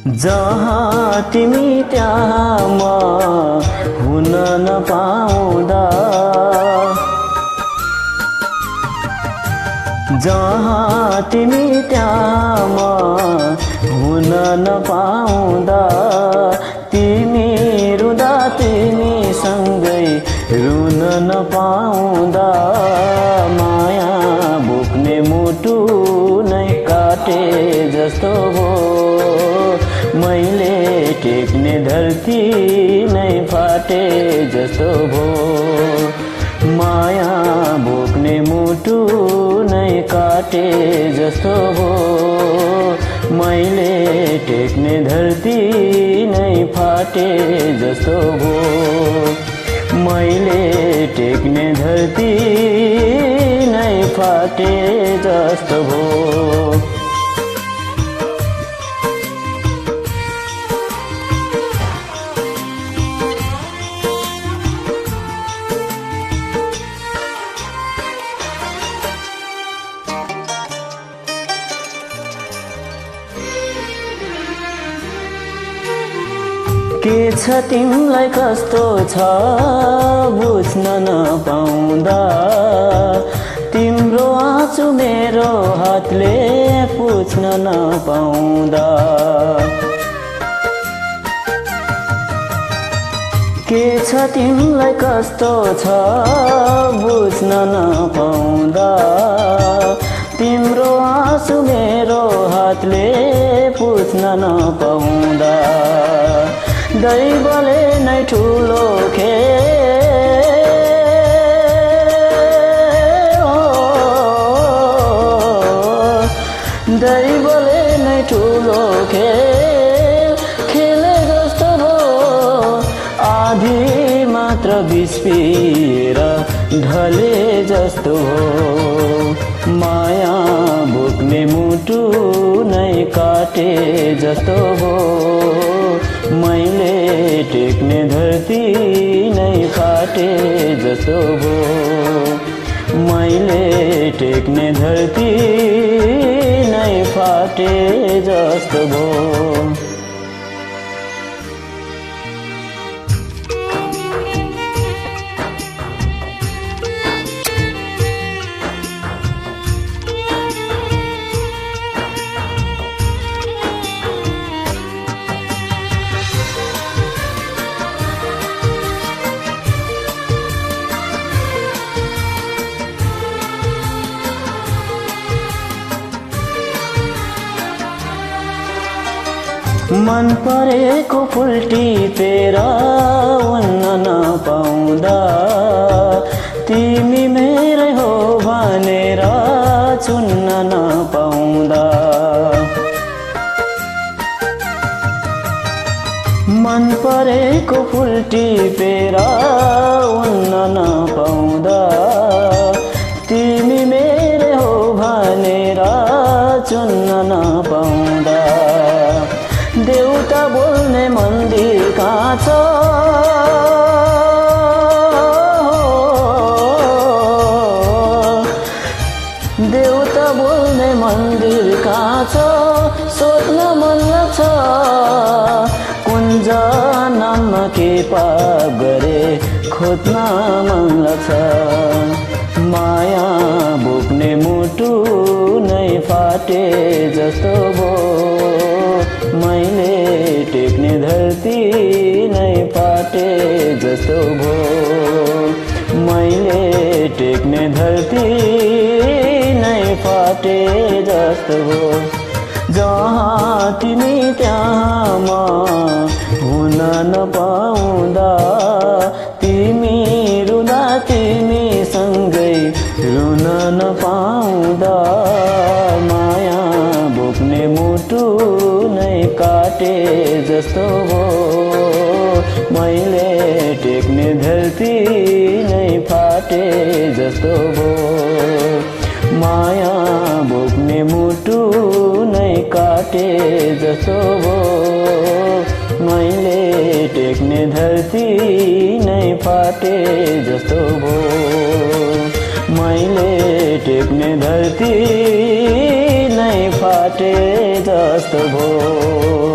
जहाँ तिमी त्यहाँ म हुन नपाउँदा, जहाँ तिमी त्यहाँ म हुन नपाउँदा, तिमी रुँदा तिमी सँगै रुन नपाउँदा, माया बोक्ने मुटु नै काटे जस्तो भो, मैले टेक्ने धरती नै फाटे जस्तो भो, माया बोक्ने मुटु नै काटे जस्तो भो, मैले टेक्ने धरती नै फाटे जस्तो भो, मैले टेक्ने धरती नै फाटे जस्तो भो। के छ तिमीलाई कस्तो छ बुझ्न नपाउँदा, तिम्रो आँसु मेरो हातले पुछ्न नपाउँदा, के छ तिमीलाई कस्तो छ बुझ्न नपाउँदा, तिम्रो आँसु मेरो हातले पुछ्न नपाउँदा, दैवले नै ठुलो खेल, दैवले नै ठुलो खेल खेले जस्तो भो, आधी मात्र बिस पिएर ढले जस्तो हो, माया बोक्ने मुटु नै काटे जस्तो भो, मैले टेक्ने धरती नै फाटे जस्तो भो, मैले टेक्ने धरती नै फाटे जस्तो भो। मन परेको फुल टिपेर उन्न नपाउँदा, तिमी मेरै हो भनेर चुन्न नपाउँदा, मन परेको फुल टिपेर उन्न नपाउँदा, तिमी मेरै हो भनेर चुन्न नपाउँदा, देउता बोल्ने मन्दिर कहाँ छ, देउता बोल्ने मन्दिर कहाँ छ, सोध्न मन लाग्छ, कुन जन्ममा के पाप गरे खोज्न मन लाग्छ, माया बोक्ने मुटु नै फाटे जस्तो भो, मैले टेक्ने धरती नै फाटे जस्तो भो, मैले टेक्ने धरती नै फाटे जस्तो भो, जहाँ तिमी त्यहाँ म हुन नपाउँदा, तिमी रुँदा तिमी सँगै रुन नपाउँदा, माया बोक्ने मुटु नै काटे जस्तो भो, मैले टेक्ने धरती नै फाटे जस्तो भो, माया बोक्ने मुटु नै काटे जस्तो भो, मैले टेक्ने धरती नै फाटे जस्तो भो, मैले टेक्ने धरती नै फाटे जस्तो भो।